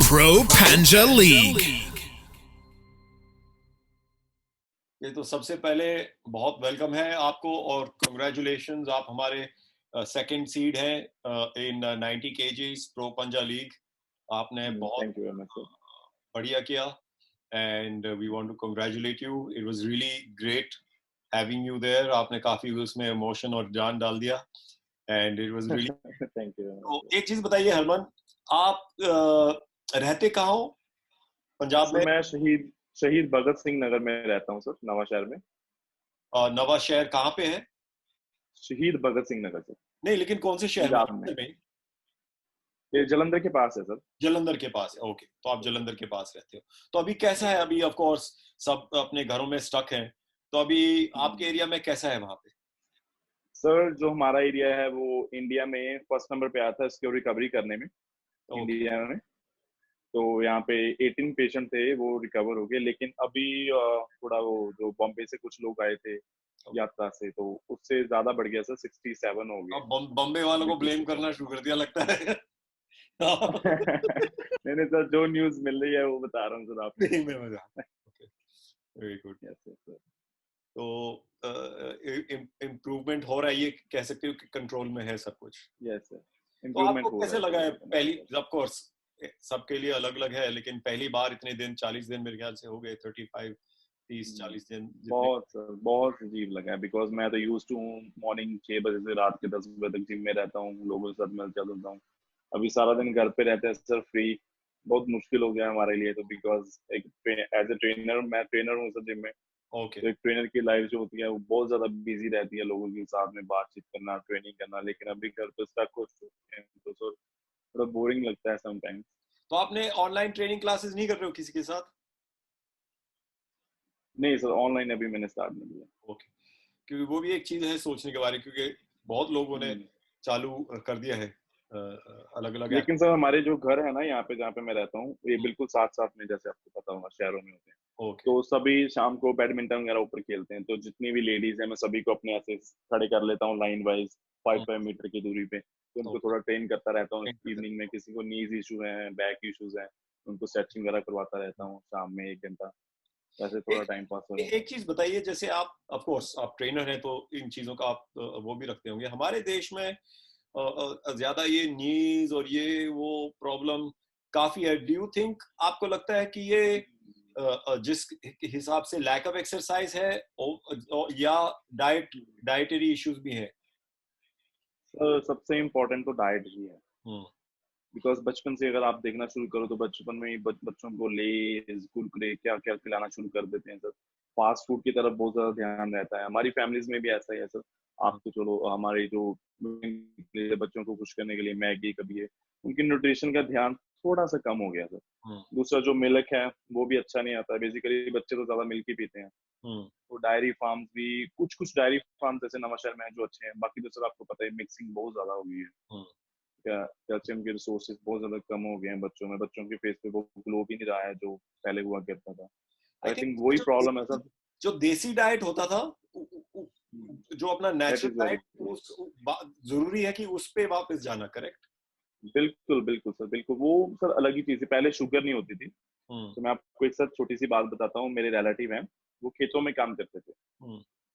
Pro Panja League। ये तो सबसे पहले बहुत वेलकम है आपको और कंग्रेचुलेशंस, आप हमारे सेकंड सीड हैं in 90 kgs pro Panja league. आपने बहुत बढ़िया किया and we want to congratulate you. It was really great having you there. आपने काफी उसमें इमोशन और जान डाल दिया and it was really thank you. तो एक चीज बताइए हरमन, आप रहते कहाँ हो पंजाब में? मैं शहीद भगत सिंह नगर में रहता हूँ सर, नवा शहर में। नवा शहर कहाँ पे है? शहीद भगत सिंह नगर सर। नहीं, लेकिन कौन से शहर पंजाब में, ये जलंधर के पास है सर। जलंधर के पास है। ओके, तो आप जलंधर के पास रहते हो। तो अभी कैसा है? अभी ऑफ कोर्स सब अपने घरों में स्टक हैं, तो अभी आपके एरिया में कैसा है वहां पे? सर जो हमारा एरिया है वो इंडिया में फर्स्ट नंबर पे आया था इसके रिकवरी करने में, इंडिया में। तो यहाँ पे 18 पेशेंट थे, वो रिकवर हो गए। लेकिन अभी थोड़ा वो जो बॉम्बे से कुछ लोग आए थे यात्रा से, तो उससे ज्यादा बढ़ गया सर, 67 हो गए। अब बॉम्बे वालों को ब्लेम करना शुरू कर दिया लगता है। नहीं नहीं सर, जो न्यूज मिल रही है वो बता रहा हूँ सर आपको। नहीं, मैं मजाक। Very good. तो इम्प्रूवमेंट हो रहा है, ये कह सकते हो कि कंट्रोल में है सब कुछ? यस सर, तो आपको इम्प्रूवमेंट कैसे लगा है? पहली, है। ऑफ कोर्स सबके लिए अलग अलग है, लेकिन पहली बार इतने दिन, 40 दिन मेरे ख्याल से हो गए, 30 40 दिन बहुत अजीब लगा है। बिकॉज मैं तो यूज टू हूँ मॉर्निंग 6 बजे से रात के 10 बजे तक जिम में रहता हूँ, लोगों के साथ मिलता जुलता हूँ। अभी सारा दिन घर पे रहते हैं सर, फ्री। बहुत मुश्किल हो गया हमारे लिए तो। बिकॉज एक एज ए ट्रेनर, मैं ट्रेनर हूँ सर जिम में। ओके। तो एक ट्रेनर की लाइफ जो होती है वो बहुत ज्यादा बिजी रहती है, लोगों के साथ में बातचीत करना, ट्रेनिंग करना। लेकिन अभी घर पे स्टक हो चुके हैं तो सर थोड़ा बोरिंग लगता है समटाइम्स। तो आपने ऑनलाइन ट्रेनिंग क्लासेस नहीं कर रहे हो किसी के साथ? नहीं सर, ऑनलाइन अभी मैंने स्टार्ट नहीं किया। ओके, क्योंकि वो भी एक चीज है सोचने के बारे में, क्योंकि बहुत लोगों ने चालू कर दिया है अलग अलग। लेकिन सर हमारे जो घर है ना यहाँ पे, जहाँ पे मैं रहता हूँ, ये बिल्कुल साथ साथ में, जैसे आपको पता होगा शहरों में होते हैं। ओके। तो सभी शाम को बैडमिंटन वगैरह ऊपर खेलते हैं। तो जितनी भी लेडीज है मैं सभी को अपने ऐसे खड़े कर लेता हूँ लाइन वाइज, 5 5 मीटर की दूरी पे। तो उनको थोड़ा ट्रेन करता रहता हूँ इवनिंग में। किसी को नीज इशू है, बैक इश्यूज है, उनको स्ट्रेचिंग वगैरह करवाता रहता हूँ शाम में 1 घंटा। वैसे थोड़ा टाइम पास हो जाता है। एक चीज बताइए, जैसे आप ऑफ कोर्स आप ट्रेनर हैं तो इन चीजों का आप वो भी रखते होंगे। हमारे देश में ज्यादा ये नीज और ये वो प्रॉब्लम काफी है। डू यू थिंक, आपको लगता है कि ये जिस हिसाब से लैक ऑफ एक्सरसाइज है या डाइटरी इश्यूज भी है? सबसे इम्पोर्टेंट तो डाइट ही है। बिकॉज बचपन से अगर आप देखना शुरू करो तो बचपन में ही बच्चों को लेज कुरकुरे क्या क्या खिलाना शुरू कर देते हैं सर। फास्ट फूड की तरफ बहुत ज्यादा ध्यान रहता है। हमारी फैमिलीज में भी ऐसा ही है सर। आप तो चलो, हमारे जो बच्चों को खुश करने के लिए मैगी कभी है, उनकी न्यूट्रिशन का ध्यान थोड़ा सा कम हो गया सर। दूसरा जो मिल्क है वो भी अच्छा नहीं आता। बेसिकली बच्चे तो ज्यादा मिल्क ही पीते हैं। तो डायरी फार्म्स भी, कुछ कुछ डायरी फार्म जैसे नवाशहर में है जो अच्छे हैं। बाकी तो सर आपको पता है मिक्सिंग बहुत ज्यादा हो गई है। कैल्शियम के रिसोर्सेज बहुत ज्यादा कम हो गए हैं बच्चों में। बच्चों के फेस पे वो ग्लो भी नहीं रहा है जो पहले हुआ करता था। आई थिंक वही प्रॉब्लम है सर। जो देसी डाइट होता था, जो अपना नेचुरल डाइट, जरूरी है कि उस पे वापस जाना। करेक्ट? बिल्कुल बिल्कुल सर, बिल्कुल। वो सर अलग ही चीज है। पहले शुगर नहीं होती थी। तो मैं आपको एक सर छोटी सी बात बताता हूँ। मेरे रिलेटिव हैं, वो खेतों में काम करते थे।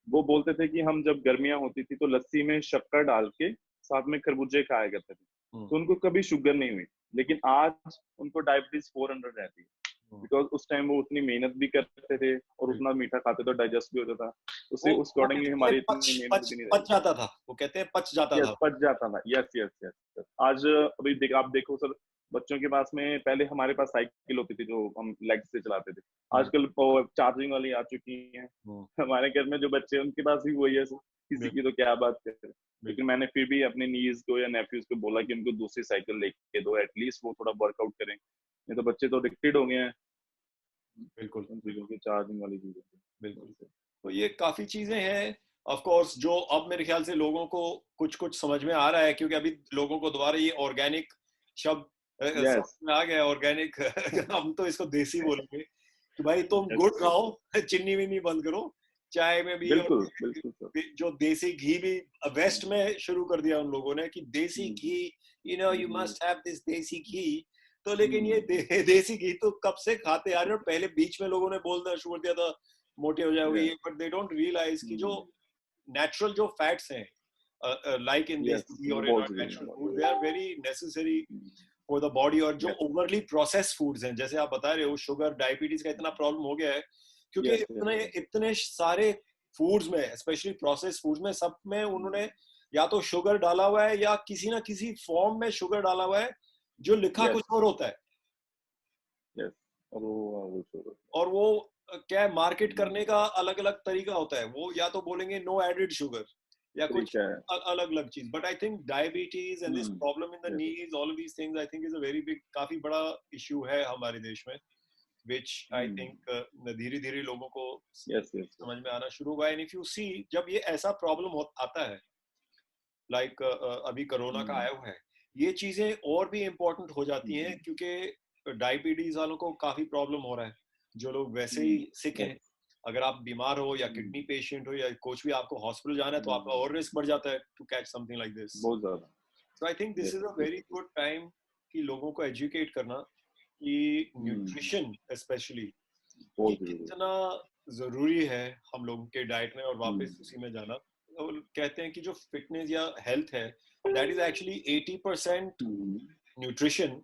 वो बोलते थे कि हम जब गर्मियां होती थी तो लस्सी में शक्कर डाल के साथ में खरबूजे खाया करते थे। तो उनको कभी शुगर नहीं हुई। लेकिन आज उनको डायबिटीज 400 रहती है। बिकॉज उस टाइम वो उतनी मेहनत भी करते थे और उतना मीठा खाते तो डाइजेस्ट भी होता था। उससे उस अकॉर्डिंगली हमारी इतनी मेहनत भी नहीं पच जाता था। वो कहते हैं पच जाता था। पच जाता था। Yes yes yes. आज अभी आप देखो सर, बच्चों के पास में पहले हमारे पास साइकिल होती थी जो हम लेग से चलाते थे। आजकल चार्जिंग वाली आ चुकी है। हमारे घर में जो बच्चे हैं उनके पास भी वही है। किसी की तो क्या बात करें। लेकिन मैंने फिर भी अपने नीज को या नेफ्यूज को बोला कि उनको दूसरी साइकिल लेके दो, एटलीस्ट वो थोड़ा वर्कआउट करें। नहीं तो बच्चे तो एडिक्टेड हो गए हैं बिल्कुल उन चीजों की, चार्जिंग वाली चीजों की। बिल्कुल। तो ये काफी चीजें हैं ऑफ कोर्स जो अब मेरे ख्याल से लोगों को कुछ कुछ समझ में आ रहा है, क्योंकि अभी लोगों को दोबारा ये ऑर्गेनिक शब्द समझ में आ गया। ऑर्गेनिक हम तो इसको देसी बोलेंगे कि भाई तुम गुड़ खाओ, चीनी विनी बंद करो चाय में भी। बिल्कुल और बिल्कुल जो देसी घी भी वेस्ट में शुरू कर दिया उन लोगों ने कि देसी घी, यू मस्ट हैव दिस देसी घी। तो लेकिन ये देसी घी तो कब से खाते आ रहे हैं, और पहले बीच में लोगों ने बोलना शुरू कर दिया था मोटे हो जाओगे ये, बट दे डोंट रियलाइज कि जो नेचुरल जो फैट्स हैं like in this ghee or in our natural food, they are very necessary for the body. और जो overly processed foods हैं, जैसे आप बता रहे हो शुगर डायबिटीज का इतना प्रॉब्लम हो गया है क्योंकि इतने सारे फूड्स में, स्पेशली प्रोसेस्ड फूड्स में, सब में उन्होंने या तो शुगर डाला हुआ है या किसी ना किसी फॉर्म में शुगर डाला हुआ है जो लिखा कुछ और होता है। और वो क्या मार्केट करने का अलग अलग तरीका होता है, वो या तो बोलेंगे नो एडेड शुगर या कुछ अलग अलग चीज। But I think diabetes and this problem in the knees, all of these things I think is a very big, काफी बड़ा इशू है हमारे देश में, which I think धीरे धीरे लोगों को समझ में आना शुरू हुआ है। And if you see, जब ये ऐसा प्रॉब्लम आता है like अभी कोरोना का आया हुआ है, ये चीजें और भी इम्पोर्टेंट हो जाती हैं क्योंकि डायबिटीज वालों को काफी प्रॉब्लम हो रहा है, जो लोग वैसे ही सिक हैं। अगर आप बीमार हो या किडनी पेशेंट हो या कुछ भी आपको हॉस्पिटल जाना है तो आपका और रिस्क बढ़ जाता है to catch something like this. बहुत ज्यादा। So I think this is a very good time कि लोगों को एजुकेट करना कि न्यूट्रिशन स्पेशली कितना जरूरी है हम लोगों के डाइट में, और वापस उसी में जाना। और कहते हैं कि जो फिटनेस या हेल्थ है दैट इज एक्चुअली 80% न्यूट्रिशन,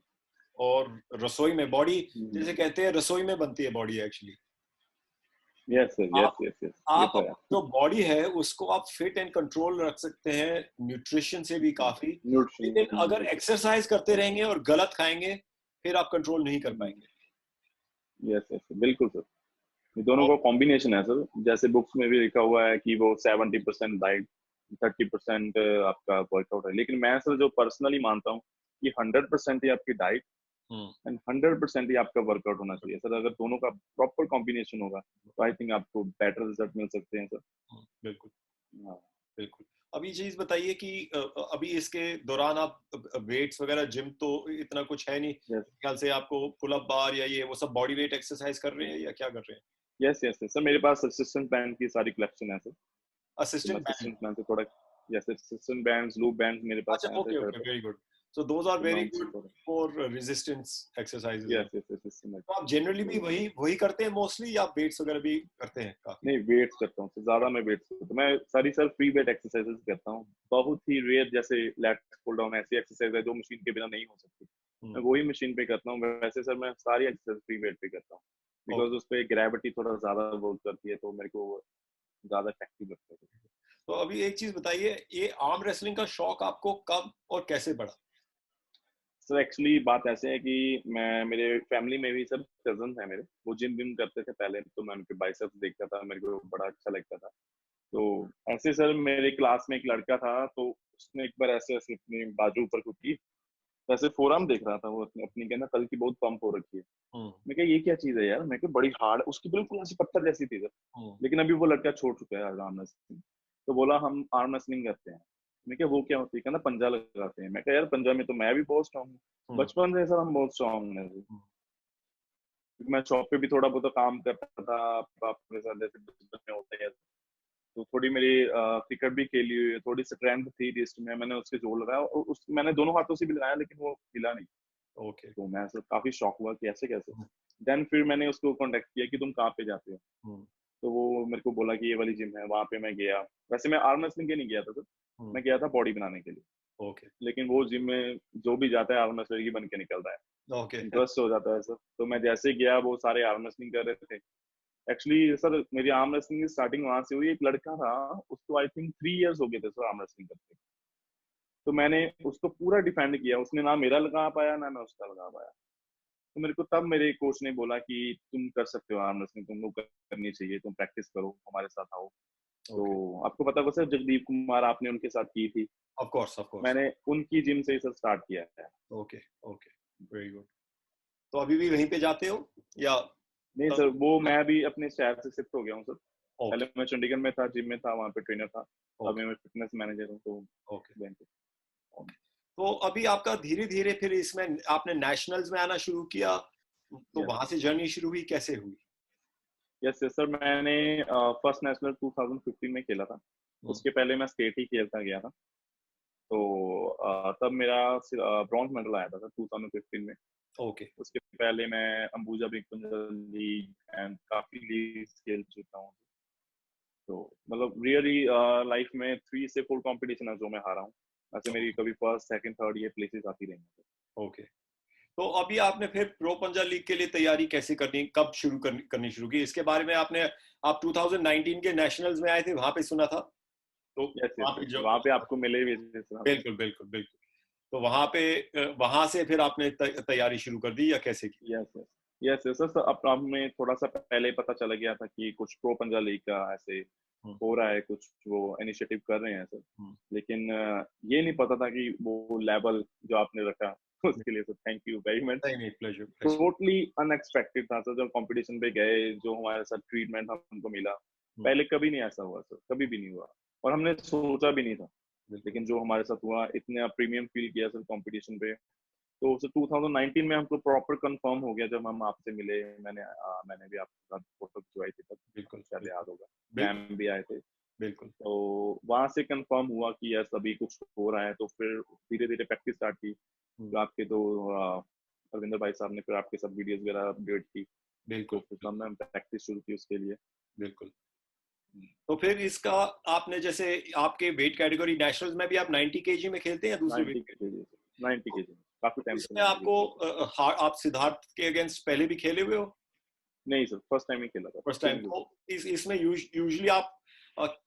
और रसोई में बॉडी, जैसे कहते हैं रसोई में बनती है बॉडी एक्चुअली। आप जो बॉडी है उसको आप फिट एंड कंट्रोल रख सकते हैं न्यूट्रिशन से भी काफी, लेकिन अगर एक्सरसाइज करते रहेंगे और गलत खाएंगे फिर आप कंट्रोल नहीं कर पाएंगे। यस बिल्कुल सर, ये दोनों का कॉम्बिनेशन है सर। जैसे बुक्स में भी लिखा हुआ है कि वो 70% डाइट 30% आपका वर्कआउट है, लेकिन मैं सर जो पर्सनली मानता हूँ कि 100% ही आपकी डाइट एंड 100% ही आपका वर्कआउट होना चाहिए सर। अगर दोनों का प्रॉपर कॉम्बिनेशन होगा तो आई थिंक आपको बेटर रिजल्ट मिल सकते हैं सर। बिल्कुल, हाँ बिल्कुल। अब ये चीज बताइए कि अभी इसके दौरान आप वेट्स वगैरह जिम तो इतना कुछ है नहीं, ख्याल से आपको पुल अप बार या ये वो सब बॉडी वेट एक्सरसाइज कर रहे हैं या क्या कर रहे हैं? यस सर, मेरे पास असिस्टेंट बैंड की सारी कलेक्शन है सर। असिस्टेंट बैंड से थोड़ा, yes assistant bands, loop bands मेरे पास हैं। Okay very good. So those are very good for resistance exercises. Yes. तो आप जनरली भी वही करते हैं मोस्टली, या वेट्स वगैरह भी करते हैं काफी? नहीं, वेट्स करता हूँ ज्यादा। मैं वेट्स करता हूँ, मैं सारी सर फ्री वेट एक्सरसाइजेस करता हूँ। बहुत ही रेयर जैसे लैट्स पुल डाउन ऐसी एक्सरसाइज है जो मशीन के बिना नहीं हो सकती, मैं वही मशीन पे करता हूँ। वैसे सर मैं सारी एक्सरसाइज फ्री वेट पे करता हूँ बिकॉज उस पे ग्रेविटी थोड़ा ज्यादा वर्क करती है, तो मेरे को ज्यादा इफेक्टिव लगता है। तो अभी एक चीज बताइए, ये आर्म रेसलिंग का शौक आपको कब और कैसे बढ़ा? सर एक्चुअली बात ऐसे है कि मैं, मेरे फैमिली में भी सब कजन है मेरे, वो जिम विम करते थे पहले, तो मैं उनके बाइसेप्स देखता था, मेरे को बड़ा अच्छा लगता था। तो ऐसे सर मेरे क्लास में एक लड़का था, तो उसने एक बार ऐसे ऐसे अपनी बाजू ऊपर को की, ऐसे फोरआर्म देख रहा था वो अपनी कहना कल की बहुत पंप हो रखी है। मैं कहा ये क्या चीज है यार, मैं कहा बड़ी हार्ड, उसकी बिल्कुल ऐसी पत्थर जैसी थी सर। लेकिन अभी वो लड़का छोड़ चुका है आर्म रेसलिंग। तो बोला हम आर्म रेसलिंग करते हैं। मैं क्या वो क्या होती है, कहना पंजा लगाते हैं। मैं कहा यार पंजा में तो मैं भी बहुत स्ट्रॉन्ग हूँ, बचपन से सर हम बहुत स्ट्रॉन्ग है। मैं शॉप पे भी थोड़ा बहुत काम करता था अपने साथ, जैसे बिजनेस में होते हैं, तो थोड़ी मेरी क्रिकेट भी खेली हुई है, थोड़ी स्ट्रेंथ थी रिस्ट में, मैंने उसके जोर लगाया और उस मैंने दोनों हाथों से भी लगाया, लेकिन वो हिला नहीं। तो मैं सर काफी शॉक हुआ कि ऐसे कैसे। देन फिर मैंने उसको कांटेक्ट किया कि तुम कहाँ पे जाते हो, तो वो मेरे को बोला कि ये वाली जिम है, वहां पे मैं गया। वैसे मैं आर्म रेसलिंग के नहीं गया था सर, मैं गया था बॉडी बनाने के लिए। लेकिन वो जिम में जो भी जाता है आर्म रेसलर ही बन के निकलता है, इंटरेस्ट हो जाता है सर। तो मैं जैसे गया, वो सारे आर्म रेसलिंग कर रहे थे। एक्चुअली सर मेरी आर्म रेसलिंग की स्टार्टिंग वहां से हुई। एक लड़का था, उसको आई थिंक 3 इयर्स हो गए थे सर आर्म रेसलिंग करते। तो मैंने उसको पूरा डिफेंड किया, उसने ना मेरा लगा पाया ना मैं उसका लगा पाया। तो मेरे को तब मेरे कोच ने बोला कि तुम कर सकते हो आर्म रेसलिंग, तुमको करनी चाहिए, तुम प्रैक्टिस करो, हमारे साथ आओ। तो आपको पता होगा सर जगदीप कुमार, आपने उनके साथ की थी। ऑफ कोर्स मैंने उनकी जिम से सर स्टार्ट किया है। Okay very good. तो अभी भी वहीं पे जाते हो या? नहीं सर, वो मैं अभी अपने शहर से शिफ्ट हो गया हूँ सर। पहले मैं चंडीगढ़ में था, जिम में था, वहाँ पे ट्रेनर था। अभी मैं फिटनेस मैनेजर हूँ। तो तो अभी आपका धीरे धीरे फिर इसमें आपने नेशनल्स में आना शुरू किया, तो वहां से जर्नी शुरू हुई, कैसे हुई? यस सर, मैंने फर्स्ट नेशनल 2015 में खेला था। उसके पहले मैं स्टेट ही खेलता गया था। तो तब मेरा ब्रॉन्ज मेडल आया था 2015 में। ओके। उसके पहले मैं Ambuja big Punjab league and काफी लीग खेल चुका हूँ। तो मतलब रियली लाइफ में 3 से 4 कंपटीशन है जो मैं हारा हूँ। ऐसे मेरी कभी फर्स्ट सेकंड थर्ड ये प्लेसेस आती रही हैं। ओके, तो अभी आपने फिर प्रो पंजाब लीग के लिए तैयारी कैसे करनी, कब करनी शुरू की? इसके बारे में आप 2019 के नेशनल्स में आए थे, वहां पे सुना था, तो यस वहां यस पे यस, जो वहाँ पे आपको मिले भी थे। बिल्कुल बिल्कुल बिल्कुल, तो वहां पे वहां से फिर आपने तैयारी शुरू कर दी या कैसे की? Yes yes yes yes sir, अब हमें थोड़ा सा पहले पता चला गया था कि कुछ प्रो पंजाब लीग का ऐसे हम्म, हो रहा है, कुछ वो इनिशिएटिव कर रहे हैं सर। हम्म, लेकिन ये नहीं पता था कि वो लेवल जो आपने रखा उसके लिए sir thank you very much. नहीं नहीं, प्लेजर प्लेजर। टोटली अनएक्सपेक्टेड था सर, जब कंपटीशन पे गए जो हमारे साथ ट्रीटमेंट हमको मिला, पहले कभी नहीं ऐसा हुआ सर, कभी भी नहीं हुआ और हमने सोचा भी नहीं था। बिल्कुल लेकिन जो हमारे साथ हुआ, इतने प्रीमियम फील किया सर कंपटीशन पे। तो सर 2019 में हमको प्रॉपर कंफर्म हो गया जब हम आपसे मिले। मैंने भी आपके साथ फोटो खिंचवाई थी, तब बिल्कुल शायद बिल्कुल याद होगा। बिल्कुल मैम भी आए थे। बिल्कुल। तो वहां से कंफर्म हुआ कि यस अभी कुछ हो रहा है। तो फिर धीरे धीरे प्रैक्टिस स्टार्ट की। हम्म, जो आपके दो रविंदर भाई साहब ने फिर आपके सब वीडियोस वगैरह अपडेट की। तो बिल्कुल फिर तब बिल्कुल मैं प्रैक्टिस शुरू की उसके लिए। बिल्कुल। तो फिर इसका आपने जैसे आपके वेट कैटेगरी नेशनल्स में भी आप 90 केजी में खेलते हैं या दूसरे 90 वेट? के जी, 90 के जी काफी टाइम से इसमें 90 के आपको जी। आप सिद्धार्थ के अगेंस्ट पहले भी खेले हुए हो? नहीं सर, फर्स्ट टाइम ही खेला था, फर्स्ट टाइम, चेंज तो हुआ। इसमें यूजुअली आप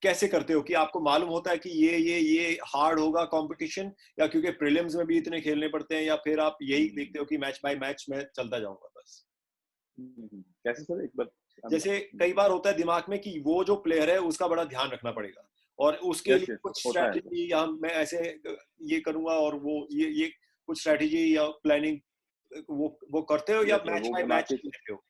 कैसे करते हो कि आपको मालूम होता है कि ये हार्ड होगा कंपटीशन, या क्योंकि प्रीलिम्स में भी इतने खेलने पड़ते हैं, या फिर आप यही देखते हो कि मैच बाय मैच में चलता जाऊंगा बस? कैसे सर, एक बार जैसे कई बार होता है दिमाग में कि वो जो प्लेयर है उसका बड़ा ध्यान रखना पड़ेगा, और उसके यस लिए यस कुछ होता है सर। स्ट्रैटेजी, या मैं ऐसे ये करूंगा, और वो ये कुछ स्ट्रैटेजी या प्लानिंग वो करते हो, या यस सर, मैच वो बाय मैच बनाते लेते हो?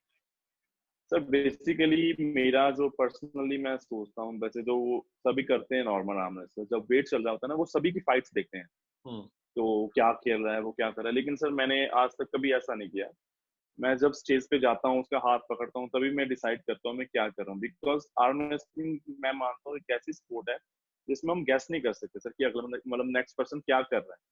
सर। बेसिकली मेरा जो पर्सनली मैं सोचता हूँ, वैसे जो वो सभी करते हैं नॉर्मल आर्म रेसलर, जब वेट चल रहा होता है ना, वो सभी की फाइट्स देखते हैं। हम्म तो क्या खेल रहा है, वो क्या कर रहा है। लेकिन सर मैंने आज तक कभी ऐसा नहीं किया। मैं जब स्टेज पे जाता हूँ, उसका हाथ पकड़ता हूँ, तभी मैं डिसाइड करता हूँ मैं क्या कर रहा हूँ। बिकॉज आर्म रेसलिंग मैं मानता हूँ एक ऐसी स्पोर्ट है जिसमें हम गैस नहीं कर सकते सर कि अगला मतलब नेक्स्ट पर्सन क्या कर रहा है।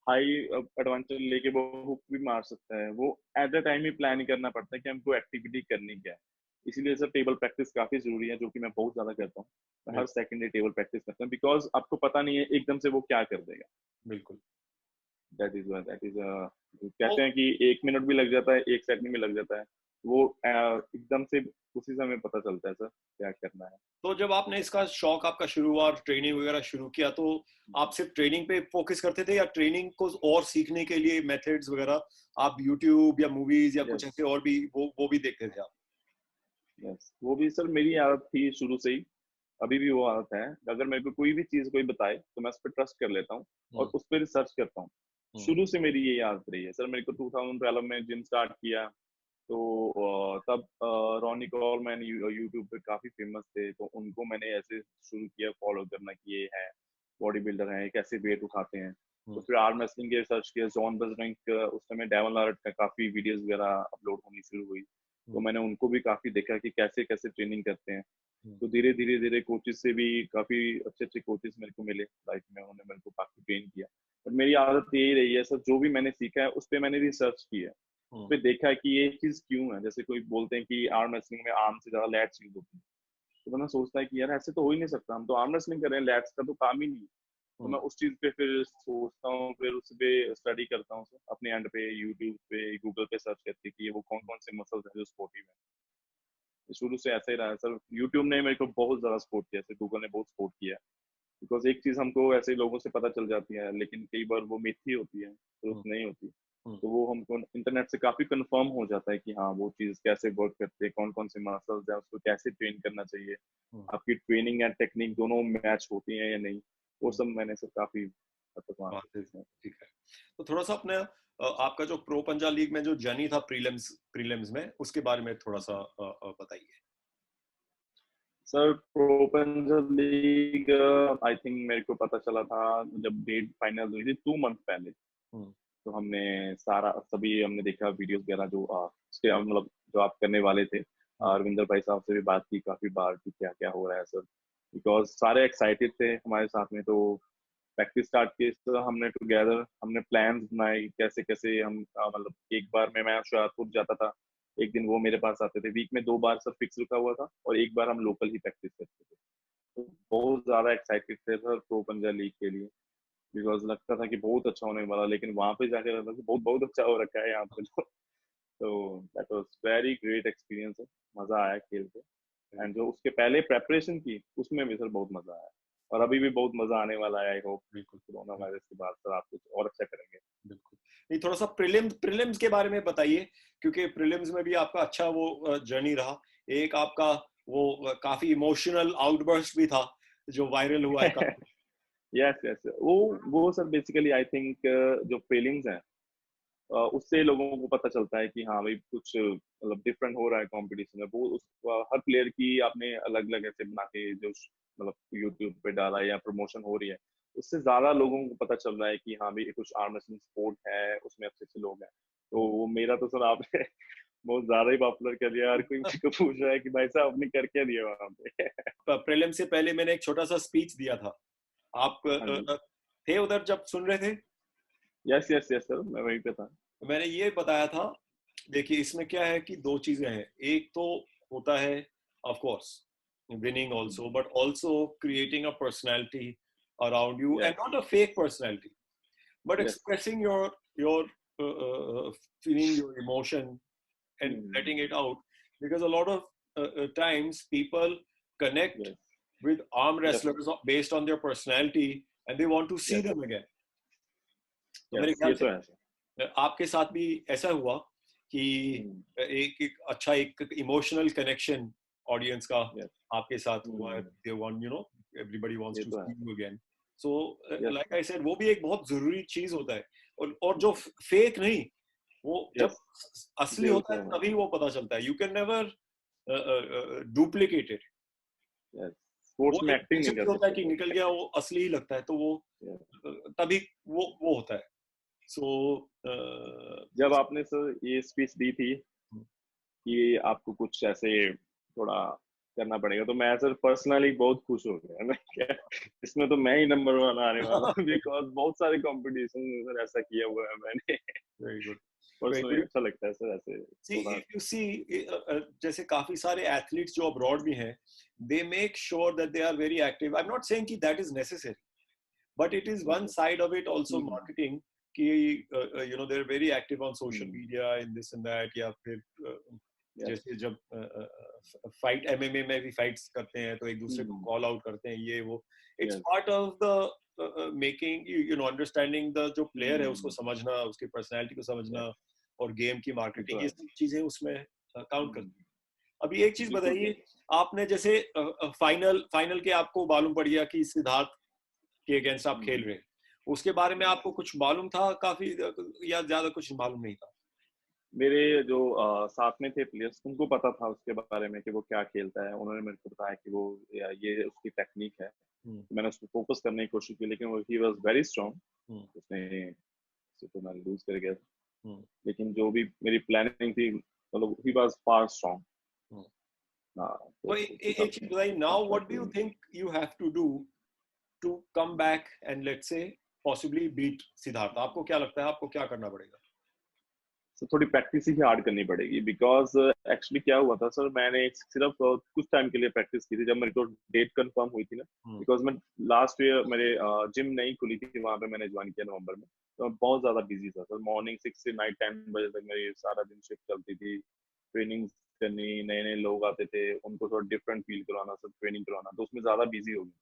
हाई एडवांटेज लेके वो हुक भी मार सकता है। वो एट द टाइम ही प्लान ही करना पड़ता है कि हमको एक्टिविटी करनी क्या है। इसीलिए सर टेबल प्रैक्टिस काफी जरूरी है, जो कि मैं बहुत ज्यादा करता हूँ। मैं हर बिल्कुल सेकंड डे टेबल प्रैक्टिस करता हूँ, बिकॉज आपको पता नहीं है एकदम से वो क्या कर देगा। बिल्कुल। दैट इज तो कहते हैं कि 1 मिनट भी लग जाता है, 1 सेकंड भी लग जाता है। वो एकदम से उसी समय पता चलता है सर क्या करना है। तो जब आपने इसका शौक आपका शुरू हुआ और ट्रेनिंग वगैरह शुरू किया, तो आप सिर्फ ट्रेनिंग पे फोकस करते थे, या ट्रेनिंग को और सीखने के लिए मेथड्स वगैरह आप यूट्यूब या मूवीज या कुछ यस ऐसे और भी वो भी देखते थे आप? यस, वो भी सर मेरी आदत थी शुरू से ही। अभी भी वो आदत है। अगर मेरे को कोई भी चीज कोई बताए तो मैं उस पर ट्रस्ट कर लेता हूँ और हम्म उस पर रिसर्च करता हूँ। हम्म शुरू से मेरी ये आदत रही है सर। मेरे को 2012 में जिम स्टार्ट किया। तो तब रॉनी कॉलमैन यूट्यूब पे काफी फेमस थे, तो उनको मैंने ऐसे शुरू किया फॉलो करना कि ये है बॉडी बिल्डर है, कैसे वेट उठाते हैं। तो हम्म फिर आर्म रेसलिंग के रिसर्च किया। जॉन बजरंग उस समय डेवन लार्ट का काफी वीडियोस वगैरह अपलोड होनी शुरू हुई। तो हम्म मैंने उनको भी काफी देखा कि कैसे कैसे ट्रेनिंग करते हैं। हम्म तो धीरे धीरे धीरे कोचेस से भी काफी अच्छे अच्छे कोचेस मेरे को मिले लाइफ में, उन्होंने मेरे को काफी ट्रेन किया। बट मेरी आदत यही रही है सर, जो भी मैंने सीखा है उस पर मैंने रिसर्च किया है। उस हम्म पर देखा है कि ये चीज क्यों है। जैसे कोई बोलते हैं कि आर्म रेसलिंग में आर्म से ज्यादा लैट्स यूज होती है। तो बंदा सोचता है कि यार ऐसे तो हो ही नहीं सकता, हम तो आर्म रेसलिंग कर रहे हैं, लैट्स का तो काम ही नहीं है। तो हम्म मैं उस चीज पे फिर सोचता हूँ, फिर उस पे स्टडी करता हूँ अपने एंड पे, यूट्यूब पे गूगल पे सर्च करके कि ये वो कौन कौन से मसल्स हैं जो स्पोर्टिव है। शुरू से ऐसा ही रहा है सर। यूट्यूब ने मेरे को बहुत ज्यादा सपोर्ट किया, सर गूगल ने बहुत सपोर्ट किया। बिकॉज एक चीज हमको ऐसे लोगों से पता चल जाती है, लेकिन कई बार वो मिथ ही होती है, ट्रुथ हम्म नहीं होती। हम्म तो वो हमको इंटरनेट से काफी कंफर्म हो जाता है कि हाँ वो चीज कैसे वर्क करती है, कौन कौन से मसल्स है, उसको कैसे ट्रेन करना चाहिए, हम्म आपकी ट्रेनिंग एंड टेक्निक दोनों मैच होती है या नहीं। वो हम्म। सब मैंने सर काफी हद तक वहाँ बात से है, सीखा है। ठीक है। तो थोड़ा सा अपने आपका जो प्रो पंजाब लीग में जो जर्नी था प्रीलिम्स प्रीलिम्स में, उसके बारे में थोड़ा सा बताइए। Sir pro Punjab league I think मेरे को पता चला था जब डेट फाइनल हुई थी 2 मंथ पहले। हम्म तो हमने सारा सभी हमने देखा वीडियोस वगैरह जो मतलब जो आप करने वाले थे। हम्म रविंदर भाई साहब से भी बात की काफी बार कि क्या क्या हो रहा है सर। बिकॉज सारे एक्साइटेड थे हमारे साथ में। तो प्रैक्टिस स्टार्ट की तो हमने टुगेदर हमने प्लान्स बनाए कि कैसे कैसे हम मतलब एक बार में मैं होशियारपुर जाता था, एक दिन वो मेरे पास आते थे, वीक में 2 बार सर फिक्स रुका हुआ था और एक बार हम लोकल ही प्रैक्टिस करते थे। तो बहुत ज्यादा एक्साइटेड थे सर प्रो पंजा लीग के लिए, बिकॉज लगता था कि बहुत अच्छा होने वाला, लेकिन वहां पे जाके लगता था कि बहुत बहुत अच्छा हो रखा है यहाँ पे तो that was very great experience है, मजा आया खेल के। एंड जो उसके पहले प्रेपरेशन की उसमें भी सर बहुत मजा आया, और अभी भी बहुत मजा आने वाला है। आई होप बिल्कुल कोरोना वायरस के बाद सर आप कुछ और अच्छा करेंगे। बिल्कुल। नहीं, थोड़ा सा प्रीलिम्स के बारे में बताइए, क्योंकि प्रीलिम्स में भी आपका अच्छा वो जर्नी रहा। एक आपका वो काफी इमोशनल आउटबर्स्ट भी था जो वायरल हुआ है काफी। यस यस, वो सर बेसिकली आई थिंक जो फीलिंग्स हैं उससे लोगों को पता चलता है कि हाँ भाई कुछ मतलब डिफरेंट हो रहा है कंपटीशन में। वो उस हर प्लेयर की आपने अलग अलग ऐसे बना के जो मतलब यूट्यूब पे डाला या प्रमोशन हो रही है, उससे ज्यादा लोगों को पता चल रहा है कि हाँ भाई कुछ आर्म रेसलिंग स्पोर्ट है, उसमें अच्छे अच्छे लोग हैं। तो वो मेरा तो सर आपने बहुत ज्यादा ही पॉपुलर कर दिया, हर कोई मुझको पूछ रहा है कि भाई साहब आपने कर क्या दिया वहां पे। प्रीलिम से पहले मैंने एक छोटा सा स्पीच दिया था, आप हाँ जी, थे उधर जब सुन रहे थे? यस यस यस सर, मैं वहीं पे था। मैंने ये बताया था, देखिए इसमें क्या है कि दो चीजें हैं। एक तो होता है of course winning also, but also creating a personality around you, and yes not a fake personality, but yes, expressing your feeling, your emotion, and letting it out, because a lot of times people connect yes with arm yes wrestlers based on their personality, and they want to see yes them again. तो मेरे yes, ख्याल ये से तो है sir. आपके साथ भी ऐसा हुआ कि हम्म, एक अच्छा एक इमोशनल कनेक्शन ऑडियंस का यस, आपके साथ हुआ है। Hmm, they want, you know, everybody wants ये टू तो है। See you again. So yes like I said, वो भी एक बहुत जरूरी चीज होता है। और जो फेक नहीं, वो जब यस, असली रियल होता से है है। तभी वो पता चलता है। You can never duplicate it. Yes, वो स्पोर्ट्स में एक एक्टिंग कुछ नहीं भी कर होता है सकते कि सर। निकल गया, वो असली ही लगता है, तो वो यस। तभी वो होता है। सो जब आपने सर ये स्पीच दी थी कि आपको कुछ ऐसे थोड़ा करना पड़ेगा, तो मैं सर पर्सनली बहुत खुश हो गया। मैं क्या, इसमें तो मैं ही नंबर 1 आने वाला हूँ, बिकॉज बहुत सारे कंपटीशन में सर ऐसा किया हुआ है मैंने। Very good, very personally good. अच्छा लगता है सर ऐसे See, थोड़ा। if you see, जैसे काफी सारे एथलीट्स जो अब्रॉड भी हैं, they make sure that they are very active. I'm not saying कि that is necessary, but it is one side of it also, marketing, कि you know, they're very active on social media and this and that, या फिर yes, जैसे जब fight MMA में भी fights करते हैं तो एक दूसरे को कॉल आउट करते हैं, ये वो। It's yes, part of the making, you know, understanding the जो प्लेयर है उसको समझना, उसकी पर्सनैलिटी को समझना, और गेम की ये तो मार्केटिंग, ये है। सब चीजें उसमें काउंट करती हैं। अभी एक चीज बिल्कुल बताइए, सर। आपने जैसे फाइनल के आपको मालूम पड़ गया कि सिद्धार्थ के अगेंस्ट आप खेल रहे हैं, उसके बारे में आपको कुछ मालूम था काफी, या ज्यादा कुछ मालूम नहीं था? मेरे जो साथ में थे प्लेयर्स उनको पता था उसके बारे में कि वो क्या खेलता है, उन्होंने मेरे को बताया कि वो ये उसकी टेक्निक है। मैंने उस पर फोकस करने की कोशिश की, लेकिन वो ही वाज वेरी स्ट्रांग, उसने तो मैं लूज कर गया था। लेकिन जो भी मेरी प्लानिंग थी, मतलब ही वाज फार स्ट्रांग। हाँ, तो तो उसी एक हिसाब चीज से बताइए, नाउ काफी व्हाट डू यू बेहतरीन। Think you have to do to come back and let's say possibly beat Siddharth? आपको क्या लगता है, आपको क्या करना पड़ेगा? तो थोड़ी प्रैक्टिस ही हार्ड करनी पड़ेगी, बिकॉज एक्चुअली क्या हुआ था सर, मैंने सिर्फ कुछ टाइम के लिए प्रैक्टिस की थी जब मेरी तो डेट कंफर्म हुई थी ना। बिकॉज मैं लास्ट ईयर मेरे जिम नहीं खुली थी, वहां पे मैंने ज्वाइन किया नवंबर में, तो मैं बहुत ज्यादा बिजी था सर। मॉर्निंग 6 से नाइट 10 बजे तक मेरी सारा दिन शिफ्ट चलती थी, ट्रेनिंग करनी, नए नए लोग आते थे, उनको थोड़ा डिफरेंट फील करवाना, सब ट्रेनिंग करवाना, तो उसमें ज्यादा बिजी हो गया,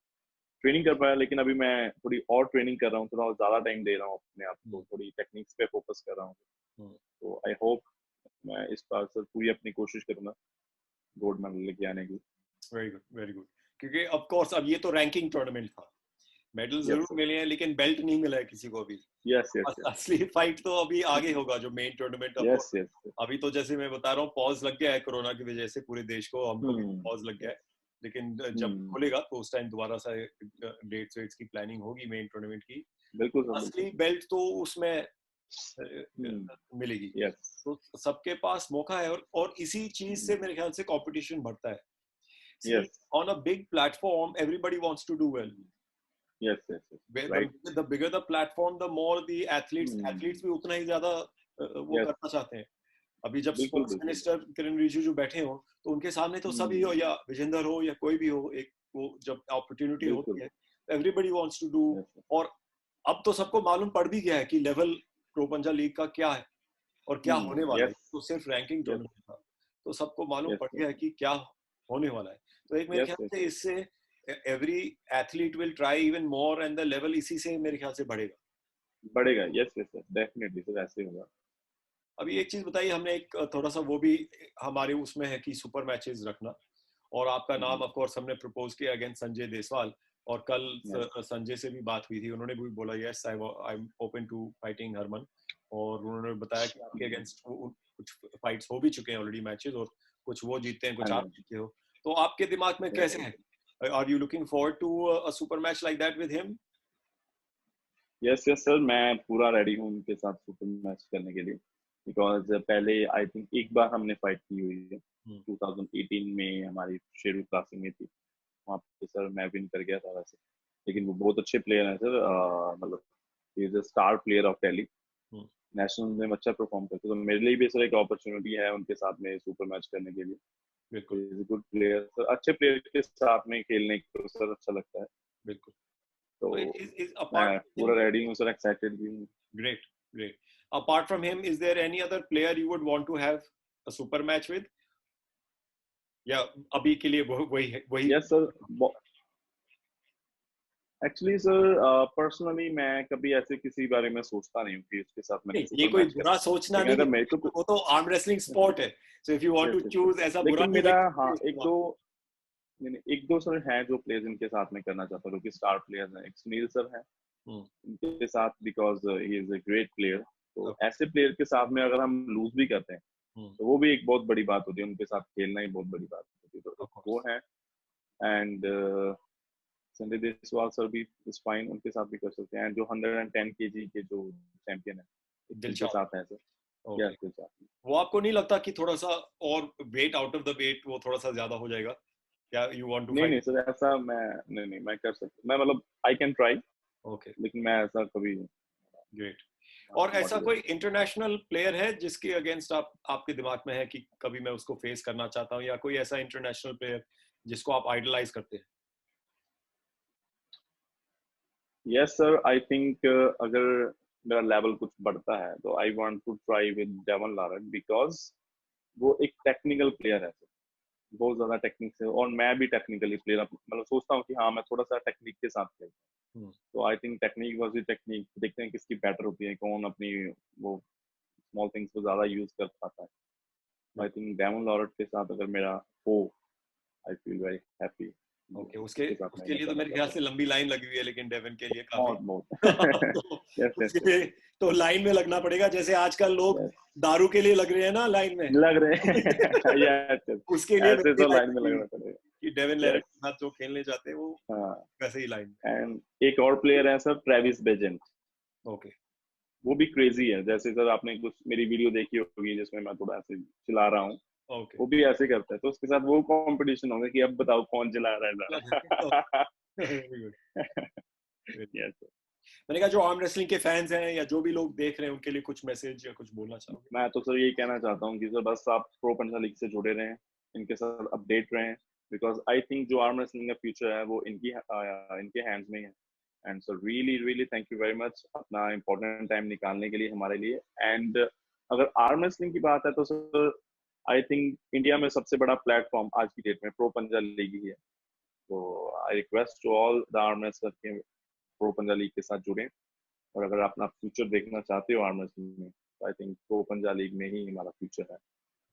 ट्रेनिंग कर पाया। लेकिन अभी मैं थोड़ी और ट्रेनिंग कर रहा हूँ, थोड़ा ज्यादा टाइम दे रहा हूँ अपने आप को, थोड़ी टेक्निक्स पे फोकस कर रहा हूँ। तो आई होप मैं इस बार सर पूरी अपनी कोशिश करूंगा गोल्ड मेडल लेके आने की। Very good, very good. क्योंकि ऑफ कोर्स अब ये तो रैंकिंग टूर्नामेंट था, मेडल यस जरूर सर, मिले हैं लेकिन बेल्ट नहीं मिला है किसी को अभी। यस यस यस असली फाइट तो अभी आगे होगा, जो मेन टूर्नामेंट। अब यस यस। अभी तो जैसे मैं बता रहा हूँ, पॉज लग गया है कोरोना की वजह से पूरे देश को, हमको भी पॉज लग गया है। लेकिन जब खुलेगा तो उस टाइम दोबारा से डेट्स वेट्स की प्लानिंग होगी मेन टूर्नामेंट की। बिल्कुल सर, बिल्कुल। असली बेल्ट तो उसमें मिलेगी। यस तो सबके पास मौका है, और इसी चीज से मेरे ख्याल से कंपटीशन बढ़ता है। See, yes on a big platform, everybody wants to do well. yes, yes, yes. The Right. the bigger the platform, the more the athletes भी उतना ही ज्यादा वो Yes. करना चाहते हैं. अभी जब बिल्कुल स्पोर्ट्स बिल्कुल. मिनिस्टर किरण रिजिजू बैठे हो तो उनके सामने तो सभी हो या विजेंदर हो या कोई भी हो, एक वो जब अपॉर्चुनिटी बिल्कुल. होती है everybody wants to do. Yes, yes. और अब तो सबको मालूम पड़ भी गया है कि लेवल प्रो पंजा लीग का क्या है और क्या होने वाला है. Yes, तो सिर्फ रैंकिंग yes, टूर्नामेंट था तो सबको मालूम yes, पड़ yes, गया है कि क्या होने वाला है. तो एक मेरे yes, ख्याल yes. से इससे every athlete will try even more and the level इसी से मेरे ख्याल से बढ़ेगा. बढ़ेगा. Yes, yes, yes. Definitely sir ऐसे होगा. अभी एक चीज बताइए, हमने एक थोड़ा सा वो भी हमारे उसमें है कि सुपर मैचेस रखना, और आपका नाम ऑफ कोर्स हमने प्रपोज किया अगेंस्ट संजय देसवाल, और कल संजय से भी बात हुई थी, उन्होंने भी बोला yes I am open to fighting Harman, और उन्होंने बताया कि आपके अगेंस्ट कुछ फाइट्स हो भी चुके हैं ऑलरेडी मैचेस, और कुछ वो जीतते हैं, कुछ आप जीते हो. तो आपके दिमाग में कैसे है? Are you looking forward to a super match like that with him? Yes yes sir, मैं पूरा रेडी हूँ उनके साथ सुपर मैच करने के लिए, बिकॉज पहले आई थिंक एक बार हमने फाइट की हुई है 2018 में, हमारी शेरू क्लासिक में थी, वहाँ पे सर मैं विन कर गया था वैसे, लेकिन वो बहुत अच्छे प्लेयर हैं सर, मतलब he is a star player of Delhi, national में अच्छा परफॉर्म करते, तो मेरे लिए भी सर एक अपॉर्चुनिटी है उनके साथ में सुपर मैच करने के लिए. बिल्कुल, is a good player sir, अच्छे प्लेयर के साथ में खेलने को सर अच्छा लगता है. बिल्कुल. तो is मैं apart पूरा रेडी हूँ सर, एक्साइटेड भी हूँ. great, great. Apart from him, is there any other player you would want to have a super match with? या अभी के लिए वही? Yes sir, actually sir personally मैं कभी ऐसे किसी बारे में सोचता नहीं हूँ कि उसके साथ मैंने ये कोई बुरा सोचना नहीं, मेरे को वो तो आर्म रेसलिंग स्पोर्ट है, so if you want to choose ऐसा बुरा नहीं, मेरा हाँ एक दो सर हैं जो प्लेयर्स इनके साथ में करना चाहता हूँ, जो कि स्टार प्लेयर्स हैं. एक सुनील सर हैं इनके साथ, because he is a great player. तो ऐसे प्लेयर के साथ में अगर हम लूज भी करते हैं तो वो भी एक बहुत बड़ी बात होती है, उनके साथ खेलना ही बहुत बड़ी बात होती है. तो वो है. एंड संजय देसवाल सर भी इज फाइन, उनके साथ भी कर सकते हैं. जो 110 केजी के जो चैंपियन है उनके साथ हैं सर. वो आपको नहीं लगता कि थोड़ा सा और weight out of the weight वो थोड़ा सा ज्यादा हो जाएगा? क्या यू वांट टू फाइट? नहीं सर, ऐसा मैं कर सकता, मैं मतलब आई कैन ट्राई. ओके, लेकिन मैं ऐसा कभी. ग्रेट. और ऐसा कोई इंटरनेशनल प्लेयर है जिसके अगेंस्ट आपके दिमाग में है कि कभी मैं उसको फेस करना चाहता हूँ, या कोई ऐसा इंटरनेशनल प्लेयर जिसको आप आइडलाइज करते हैं? यस सर, आई थिंक अगर मेरा लेवल कुछ बढ़ता है तो I want to try with Devon Larratt, because वो एक टेक्निकल प्लेयर है सर, बहुत ज्यादा टेक्निक से, और मैं भी टेक्निकली प्लेयर, मतलब सोचता हूँ कि हाँ मैं थोड़ा सा टेक्निक के साथ खेलता हूँ. तो I think technique versus technique, देखते हैं किसकी बेटर होती है, कौन अपनी वो स्मॉल थिंग्स को ज्यादा यूज कर पाता है. आई थिंक डेवन लॉरेट के साथ अगर मेरा हो, I feel very happy. Okay, उसके लिए तो मेरे ख्याल से लंबी लाइन लगी हुई है, लेकिन डेवन के लिए बहुत उसके लिए तो लाइन में लगना पड़ेगा, जैसे आजकल लोग दारू के लिए लग रहे हैं ना, लाइन में लग रहे हैं. उसके लिए ऐसे तो लाइन में लगना पड़ेगा कि डेवन लॉरेट के साथ जो खेलने जाते हैं वो वैसे ही लाइन. एंड एक और प्लेयर है सर, ट्रेविस बेजेंट. ओके, वो भी क्रेजी है. जैसे सर आपने कुछ मेरी वीडियो देखी होगी जिसमें मैं थोड़ा ऐसे चिल्ला रहा हूँ, वो भी ऐसे करता है, तो उसके साथ वो कंपटीशन होगा कि अब बताओ कौन चिल्ला रहा है. मैंने कहा जो आर्म रेसलिंग के फैंस हैं या जो भी लोग देख रहे हैं उनके लिए कुछ मैसेज या कुछ बोलना चाहोगे? मैं तो सर यही कहना चाहता हूँ कि सर बस आप प्रो पंजा लीग से जुड़े रहें, इनके साथ अपडेट रहें, बिकॉज आई थिंक जो आर्म रेसलिंग का फ्यूचर है वो इनके हैंड्स में है. And sir really thank you very much अपना इम्पोर्टेंट टाइम निकालने के लिए हमारे लिए. एंड अगर आर्म रेसलिंग की बात है तो सर आई थिंक इंडिया में सबसे बड़ा प्लेटफॉर्म आज की डेट में प्रो पंजा लीग ही है. तो I request to all the arm wrestler के प्रो पंजा लीग के साथ जुड़ें, और अगर अपना फ्यूचर देखना चाहते हो आर्म रेसलिंग में, तो I think pro Panja league में ही हमारा फ्यूचर है.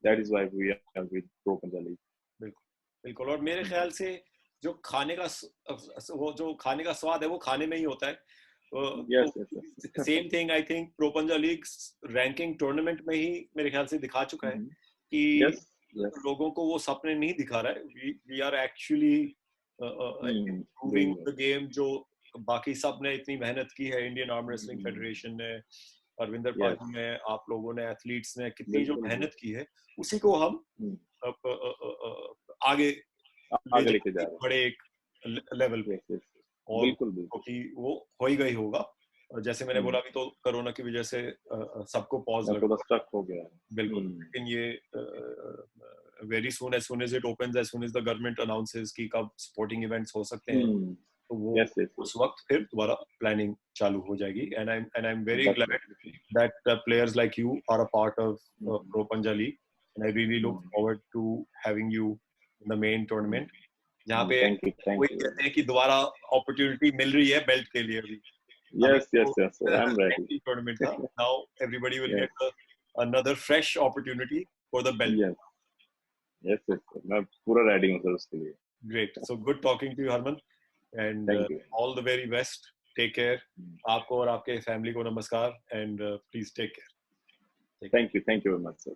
That is why we are with pro Panja league. बिल्कुल. और मेरे ख्याल से जो खाने का स्वाद है वो खाने में ही होता है. Same thing I think pro Panja league ranking tournament में ही मेरे ख्याल से दिखा चुका है कि लोगों को वो सपने नहीं दिखा रहा है. We are actually improving the game. जो बाकी सब ने इतनी मेहनत की है, इंडियन आर्म रेसलिंग फेडरेशन ने, अरविंदर पाजी ने, आप लोगों ने, एथलीट्स ने कितनी जो मेहनत की है, उसी को हम आगे लेके जा रहे हैं बड़े एक लेवल पे. और बिल्कुल बिल्कुल क्योंकि वो हो ही गई होगा, और जैसे मैंने बोला अभी तो कोरोना की वजह से सबको पॉज लगा, थोड़ा स्टक हो गया है। बिल्कुल, लेकिन ये very soon, as soon as it opens, as soon as the government announces कि कब स्पोर्टिंग इवेंट्स हो सकते हैं, तो वो यस यस उस वक्त फिर दोबारा प्लानिंग चालू हो जाएगी। And I am very glad definitely that players like you are a part of Pro Panja League, and I really look forward to having you in the main tournament, जहाँ पे thank वही you कहते हैं कि दोबारा opportunity मिल रही है belt के लिए। अभी अभी यस तो yes yes I am ready tournament था, now everybody will yes get another fresh opportunity for the belt. Yes yes yes मैं पूरा रेडी हूँ सर उसके लिए। Great, so good talking to you, Harman, and thank you all the very best. Take care. आपको और आपके family को नमस्कार, and please take care. Thank you very much sir.